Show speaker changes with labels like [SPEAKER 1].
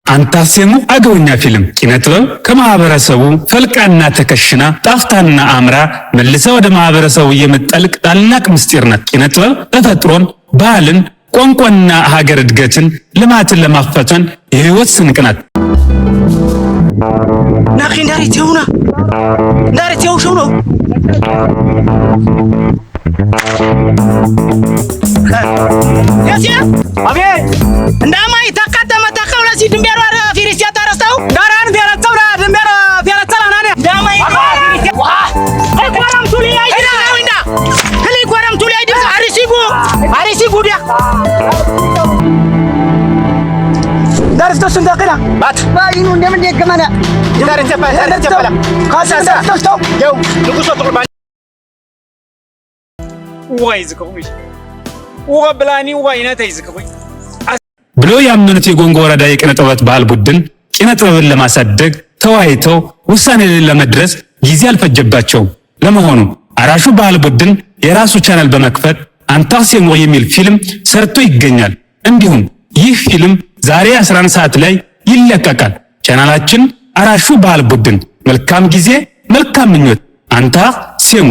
[SPEAKER 1] አንታሴሙ አገውኛ ፊልም ኪነጥበብ ከማህበረሰቡ ፈልቃና ተከሽና ጣፍታና አምራ መልሰ ወደ ማህበረሰቡ የምትጠልቅ ታላቅ ምስጢር ናት። ኪነጥበብ ተፈጥሮን፣ ባህልን፣ ቋንቋና ሀገር እድገትን ልማትን ለማፋጠን የህይወት ስንቅ ናት።
[SPEAKER 2] ናኺ እንዳሪቴውና እንዳሪቴው ሹ ነው ያሲያ አቤ እንዳማይ ተቀደመ ተቀውለሲ ድንበሩ ፊሪስ ያታረስተው ዳራን ቢያረተው ድንበሩ ቢያረተው ናኔ እንዳማይ ዋ ኮረም ቱሊ አይዳ ወንዳ ህሊ ኮረም ቱሊ አይዳ አሪሲቡ ዲያ ዳርስተው እንደቀና ባት ባይኑ እንደምን ደገማና ዳርተፈላ ካሳሳስተው ያው ንጉሶ ጥቁር ዋይዝከውኝ ወብላኒ ዋይናት አይዝከውኝ ብሎ ያመኑት የጎንጎ ወረዳ የኪነ ጥበብ ባህል ቡድን ኪነ ጥበብን ለማሳደግ ተወያይተው ውሳኔ ላይ ለመድረስ ጊዜ አልፈጀባቸውም። ለመሆኑ አራሹ ባህል ቡድን የራሱ ቻናል በመክፈት አንታሴሙ የሚል ፊልም ሰርቶ ይገኛል። እንዲሁም ይህ ፊልም ዛሬ 11 ሰዓት ላይ ይለቀቃል። ቻናላችን አራሹ ባህል ቡድን። መልካም ጊዜ፣ መልካም ምኞት። አንታሴሙ